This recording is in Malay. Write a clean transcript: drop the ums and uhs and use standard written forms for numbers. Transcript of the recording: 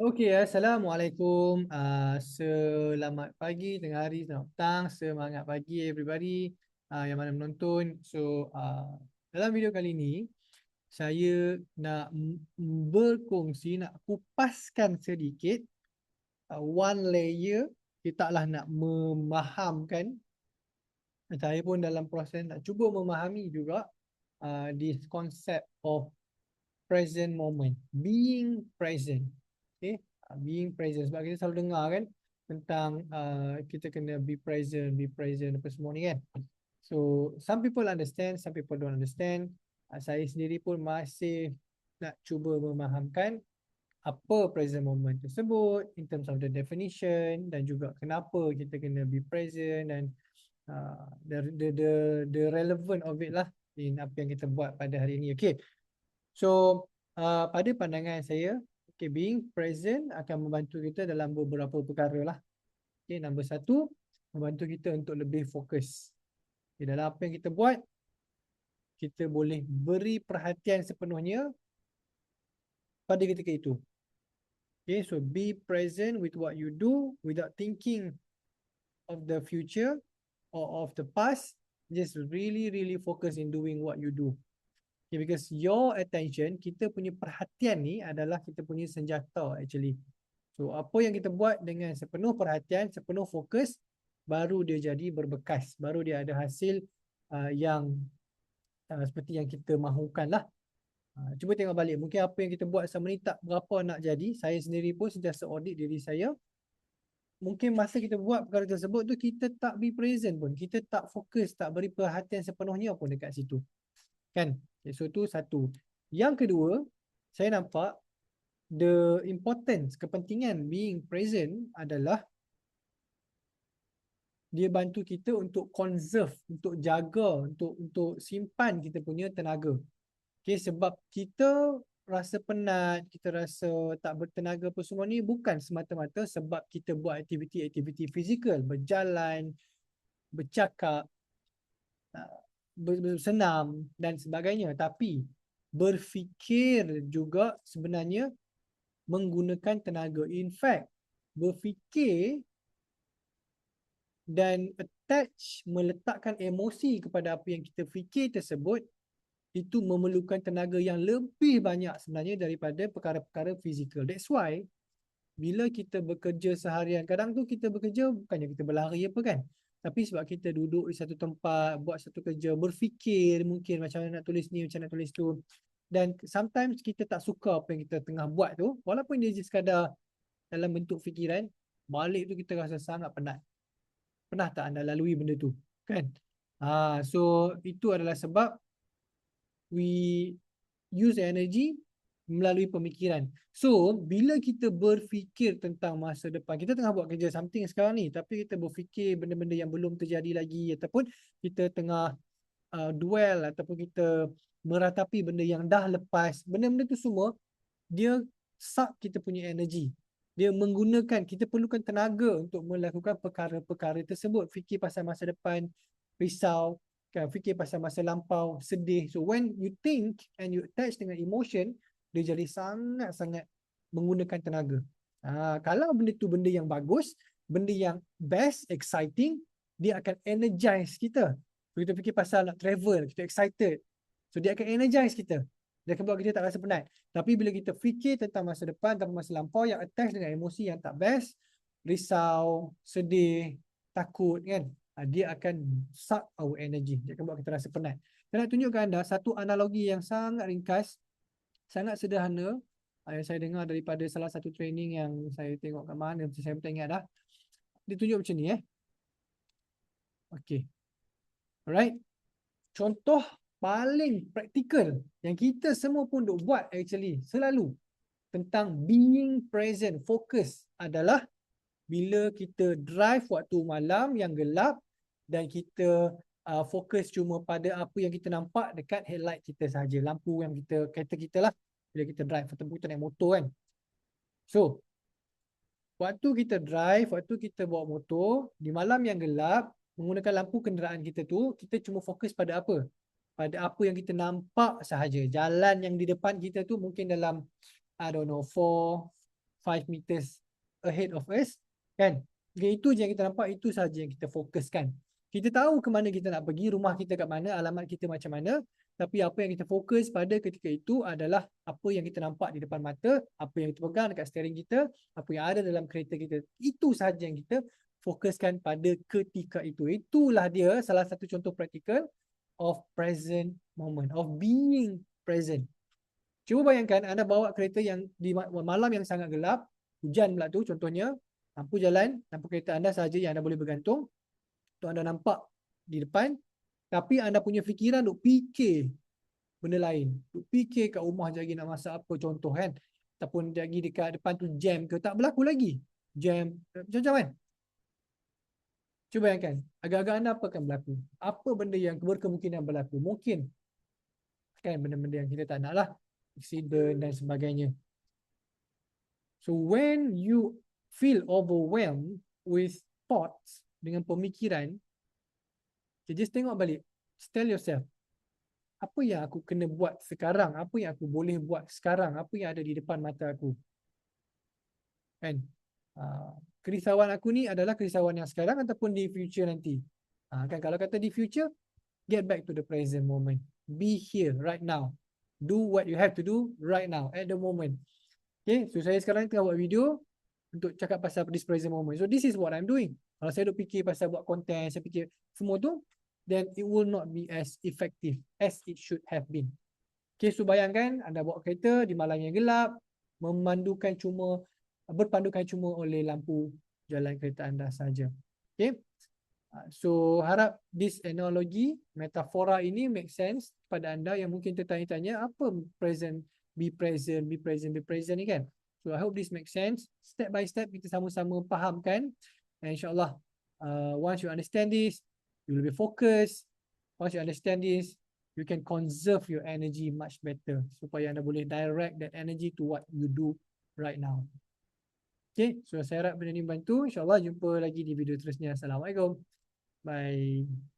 Okey, Assalamualaikum. Selamat pagi, tengah hari, selamat petang, semangat pagi everybody yang mana menonton. Dalam video kali ini, saya nak berkongsi, nak kupaskan sedikit one layer. Kita taklah nak memahamkan, saya pun dalam proses nak cuba memahami juga this concept of present moment, being present. Okay, being present, sebab kita selalu dengar kan tentang kita kena be present apa semua ni kan. So some people understand, some people don't understand. Saya sendiri pun masih nak cuba memahamkan apa present moment tersebut in terms of the definition, dan juga kenapa kita kena be present, dan the relevant of it lah in apa yang kita buat pada hari ini. Okay, so pada pandangan saya, okay, being present akan membantu kita dalam beberapa perkara lah. Okay, nombor satu, membantu kita untuk lebih fokus. Okay, dalam apa yang kita buat, kita boleh beri perhatian sepenuhnya pada ketika itu. Okay, so be present with what you do without thinking of the future or of the past. Just really focus in doing what you do. Okay, because your attention, kita punya perhatian ni adalah kita punya senjata actually. So apa yang kita buat dengan sepenuh perhatian, sepenuh fokus, baru dia jadi berbekas, baru dia ada hasil yang seperti yang kita mahukan lah. Cuba tengok balik, mungkin apa yang kita buat selama ni tak berapa nak jadi. Saya sendiri pun sentiasa audit diri saya. Mungkin masa kita buat perkara tersebut tu, kita tak be present pun, kita tak fokus, tak beri perhatian sepenuhnya pun dekat situ kan. Okay, so tu satu. Yang kedua, saya nampak the importance, kepentingan being present adalah dia bantu kita untuk conserve, untuk jaga, untuk simpan kita punya tenaga. Okay, sebab kita rasa penat, kita rasa tak bertenaga apa semua ni bukan semata-mata sebab kita buat aktiviti-aktiviti fizikal, berjalan, bercakap, bersenam dan sebagainya, tapi berfikir juga sebenarnya menggunakan tenaga. In fact, berfikir dan attach, meletakkan emosi kepada apa yang kita fikir tersebut, itu memerlukan tenaga yang lebih banyak sebenarnya daripada perkara-perkara fizikal. That's why bila kita bekerja seharian, kadang tu kita bekerja bukannya kita berlari apa kan, tapi sebab kita duduk di satu tempat, buat satu kerja, berfikir mungkin macam mana nak tulis ni, macam nak tulis tu. Dan sometimes kita tak suka apa yang kita tengah buat tu, walaupun dia sekadar dalam bentuk fikiran, balik tu kita rasa sangat penat. Pernah tak anda lalui benda tu kan? So itu adalah sebab we use energy melalui pemikiran. So bila kita berfikir tentang masa depan, kita tengah buat kerja something sekarang ni, tapi kita berfikir benda-benda yang belum terjadi lagi, ataupun kita tengah dwell, ataupun kita meratapi benda yang dah lepas, benda-benda tu semua dia suck kita punya energy. Dia menggunakan, kita perlukan tenaga untuk melakukan perkara-perkara tersebut. Fikir pasal masa depan, risau, kan, fikir pasal masa lampau, sedih. So when you think and you attach dengan emotion, dia jadi sangat-sangat menggunakan tenaga. Kalau benda tu benda yang bagus, benda yang best, exciting, dia akan energize kita. So, kita fikir pasal nak travel, kita excited. So dia akan energize kita. Dia akan buat kita tak rasa penat. Tapi bila kita fikir tentang masa depan atau masa lampau yang attach dengan emosi yang tak best, risau, sedih, takut kan, dia akan suck our energy. Dia akan buat kita rasa penat. Saya nak tunjukkan anda satu analogi yang sangat ringkas, sangat sederhana, yang saya dengar daripada salah satu training yang saya tengok kat mana, saya tak ingat dah. Dia tunjuk macam ni Okay. Alright. Contoh paling praktikal yang kita semua pun duk buat actually selalu tentang being present, fokus, adalah bila kita drive waktu malam yang gelap dan kita fokus cuma pada apa yang kita nampak dekat headlight kita saja, lampu yang kita, kereta kita lah, bila kita drive ataupun kita naik motor kan. So waktu kita drive, waktu kita bawa motor di malam yang gelap, menggunakan lampu kenderaan kita tu, kita cuma fokus pada apa? Pada apa yang kita nampak sahaja. Jalan yang di depan kita tu mungkin dalam, I don't know, 4, 5 meters ahead of us, kan? Dengan itu je yang kita nampak, itu saja yang kita fokuskan. Kita tahu ke mana kita nak pergi, rumah kita kat mana, alamat kita macam mana, tapi apa yang kita fokus pada ketika itu adalah apa yang kita nampak di depan mata, apa yang kita pegang dekat steering kita, apa yang ada dalam kereta kita. Itu saja yang kita fokuskan pada ketika itu. Itulah dia salah satu contoh praktikal of present moment, of being present. Cuba bayangkan anda bawa kereta yang di malam yang sangat gelap, hujan pula tu contohnya, lampu jalan, lampu kereta anda sahaja yang anda boleh bergantung untuk anda nampak di depan, tapi anda punya fikiran duk fikir benda lain, duk fikir kat rumah lagi nak masak apa contoh kan, ataupun lagi dekat depan tu jam ke, tak berlaku lagi jam, macam-macam kan. Cuba bayangkan, agak-agak anda apa akan berlaku, apa benda yang berkemungkinan berlaku, mungkin kan benda-benda yang kita tak nak lah, accident dan sebagainya. So when you feel overwhelmed with thoughts, dengan pemikiran, okay, just tengok balik. Tell yourself, apa yang aku kena buat sekarang? Apa yang aku boleh buat sekarang? Apa yang ada di depan mata aku? Kan? Kerisauan aku ni adalah kerisauan yang sekarang ataupun di future nanti. Kan kalau kata di future, get back to the present moment. Be here right now. Do what you have to do right now at the moment. Okay, so saya sekarang tengah buat video untuk cakap pasal this present moment. So this is what I'm doing. Kalau saya duk fikir pasal buat konten, saya fikir semua tu, then it will not be as effective as it should have been. Okay, so bayangkan anda bawa kereta di malam yang gelap, berpandukan cuma oleh lampu jalan kereta anda saja. Okay, so harap this analogy, metafora ini make sense kepada anda yang mungkin tertanya-tanya apa present, be present ni kan. So I hope this makes sense. Step by step kita sama-sama fahamkan. And insyaAllah, once you understand this, you will be focused. Once you understand this, you can conserve your energy much better. Supaya anda boleh direct that energy to what you do right now. Okay, so saya harap benda ni membantu. InsyaAllah jumpa lagi di video terusnya. Assalamualaikum. Bye.